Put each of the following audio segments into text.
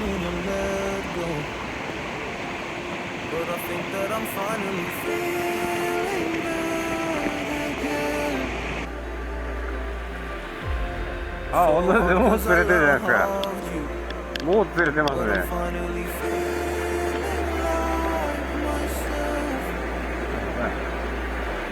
me to let go. But I think that I'm finally feeling good again. 아, 오늘 너무 쓰레 되지 않을까? 못 쓰레 But I'm 되ますね. finally feeling like myself.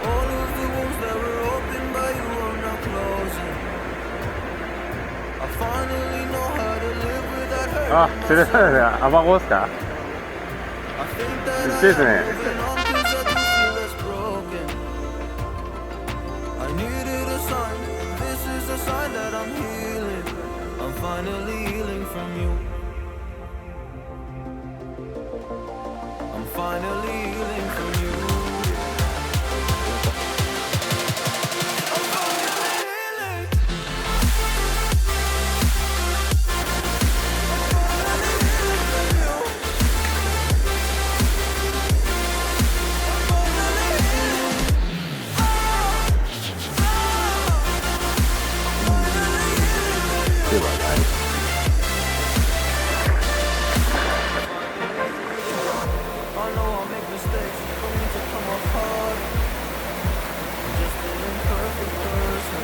All of the wounds that were opened by you are now closing. I finally know how to live without hurting 아, 제대로 아마고스까? I think that I 미치겠네. am moving on 'cause I do feel less broken. I needed a sign, this is a sign that I'm healing. I'm finally healing from you. I'm finally healing from you. I'm finally healing. I know I'll make mistakes, don't mean to come off hard. I'm just an imperfect person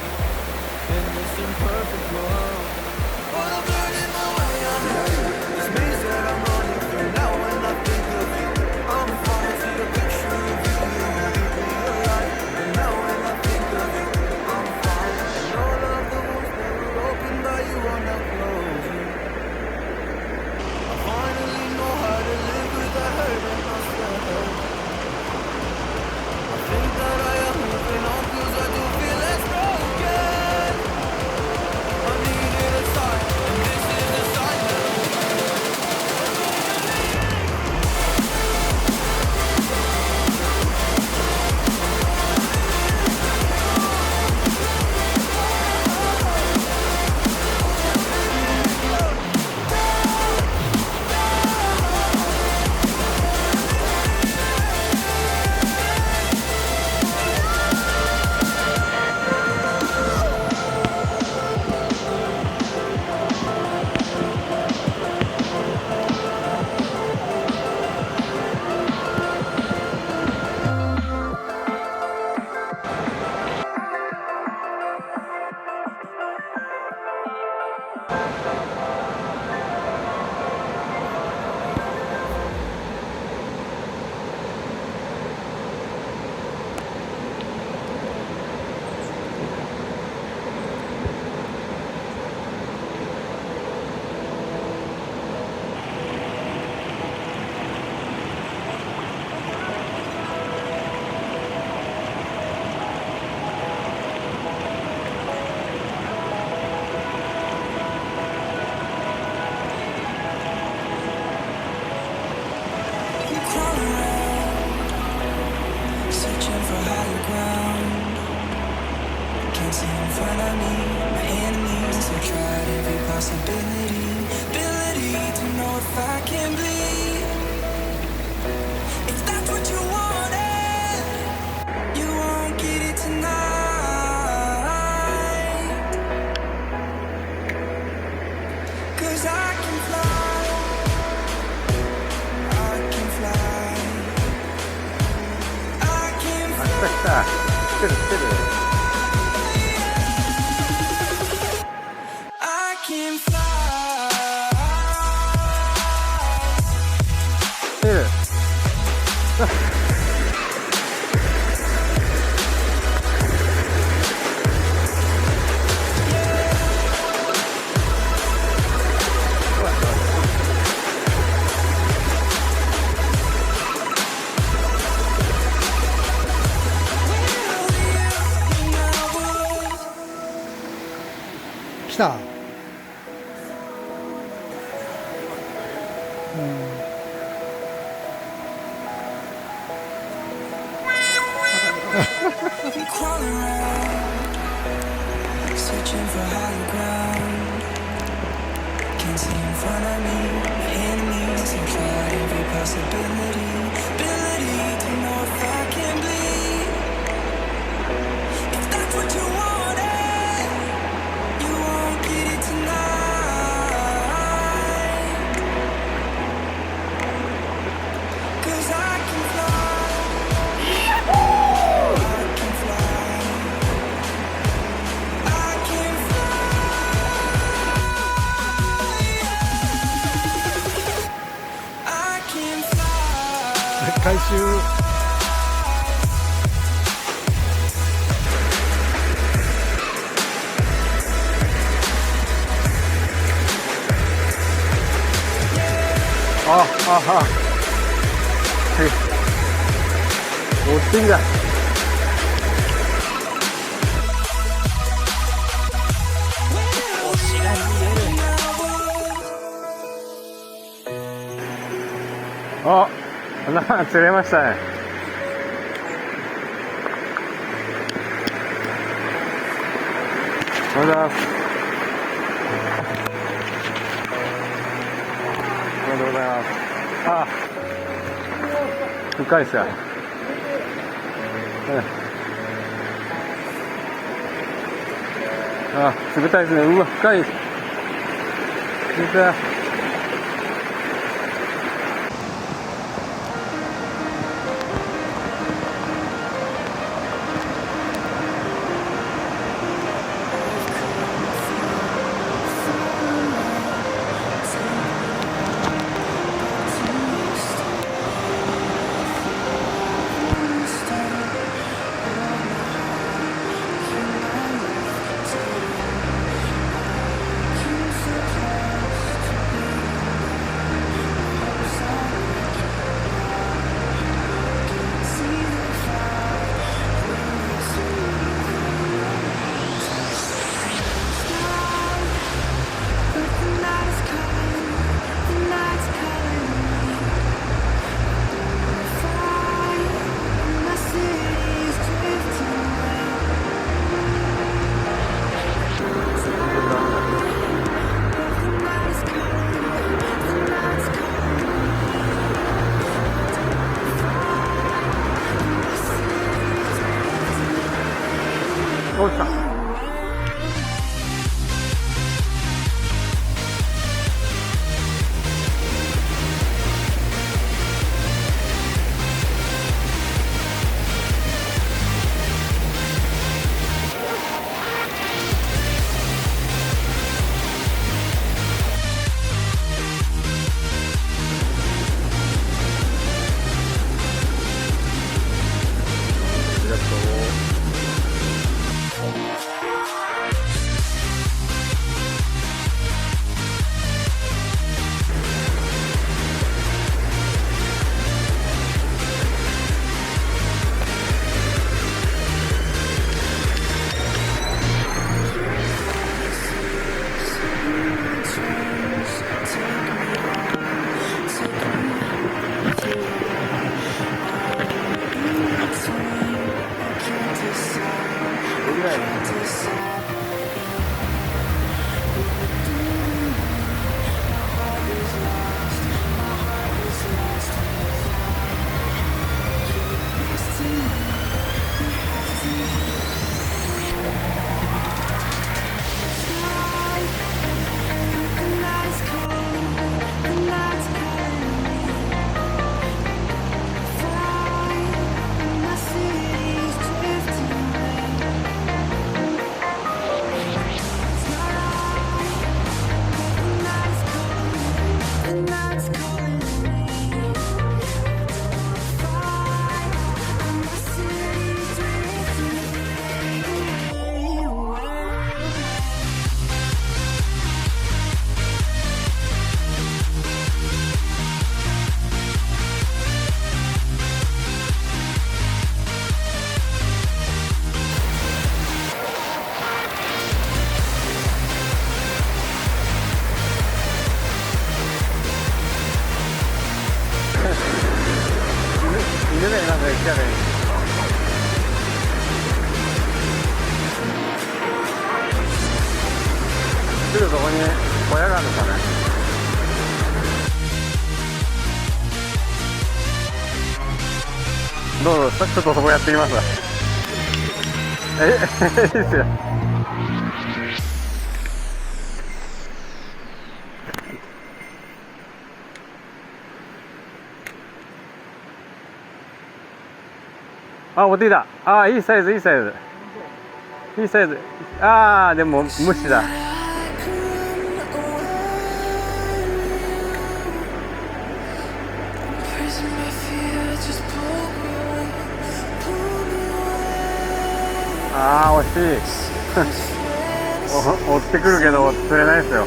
in this imperfect world. But I'm learning my way out of this maze that I'm running through. Now when I think of you, I'm falling to the picture of you. You keep me alive. And now when I think of you, I'm fine. And all of the wounds that were opened by you are now closing. I finally know how to live without hurting myself. I think that I am moving on 'cause I do feel less broken. I needed a sign, and this is the sign that searching for higher ground. Can't see in front of me, my enemies have tried every possibility, ability to know if I can bleed. If that's what you wanted, you won't get it tonight. 'Cause I can fly, I can fly, I can fly. 아쉽다. 쓰레. I can fly. 쓰레.来た。Crawling around, searching for higher ground. Can't see in front of me, my enemies have tried every possibility, ability to know if I can bleed. If that's what you wanted, you won't get it tonight. 멋진다.釣れましたね。おはようございます。おはようございます。深いっすよ。冷たいですね。うわ、深い。冷たい。どうした？犬でなんか来たね。すぐそこに小屋があるのかね。どうぞ、ちょっとそこやってみますわ。いいっすよ。お手だ。いいサイズ、いいサイズ。いいサイズ。でも無視だ。Prison my fear just pulled ああ、惜しい。追ってくるけど釣れないですよ。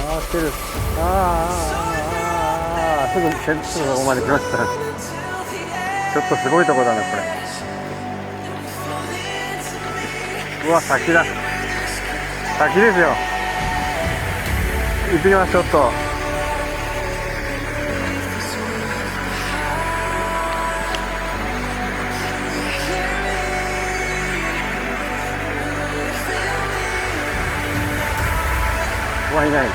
ああ、来てる。すぐそこまで来ました。ちょっとすごいとこだな、これ。うわ、先だ。先ですよ。行ってきます、ちょっと。うわ、いない。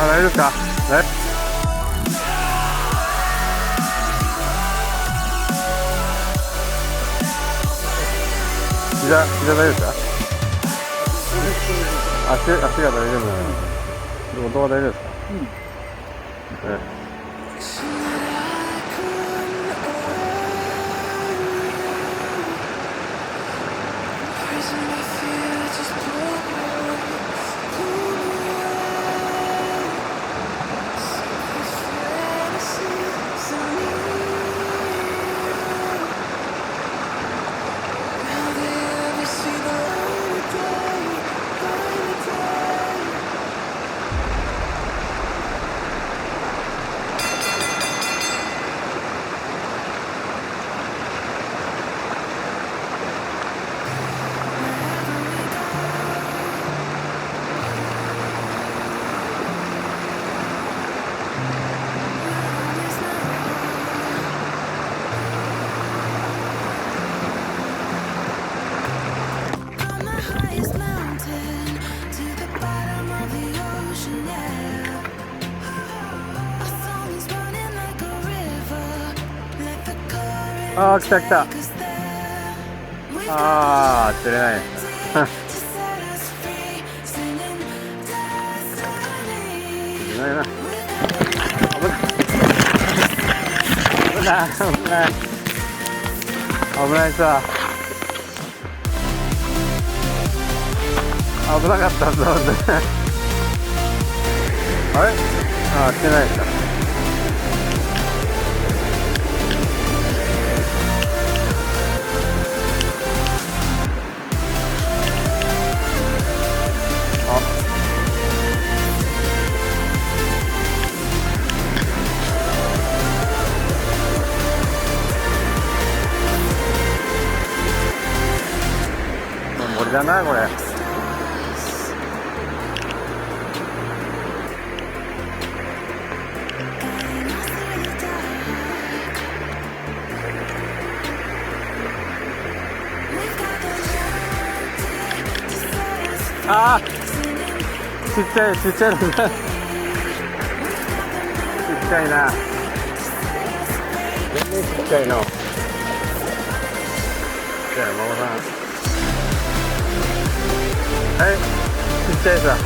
あ、大丈夫ですか。膝大丈夫ですか。足が大丈夫なの。音は大丈夫ですか。ああ、来た来た。ああ、釣れない。釣れないな。危ない。危ない。危ないさ。危なかったんだ。あれ？ああ、来てないですか。森だな、これ。ああ、ちっちゃいのがちっちゃいな。ちっちゃいの。じゃあ、ママさん。はい、ちっちゃいさ。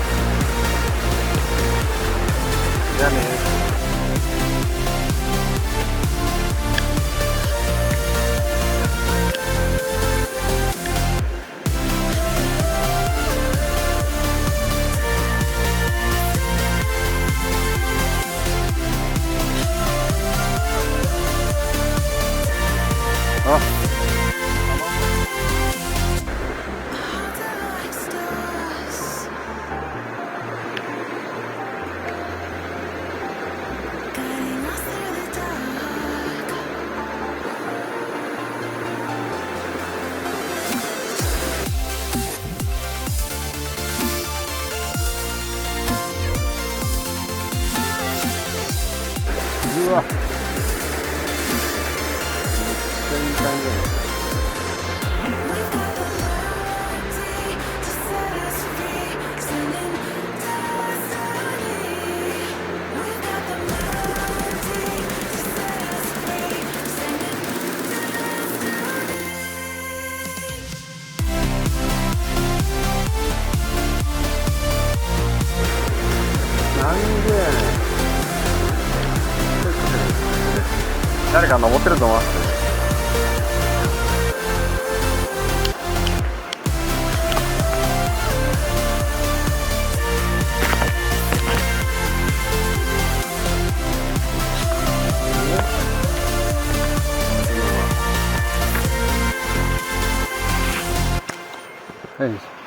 じゃあね。間登ってると思います。よいしょ。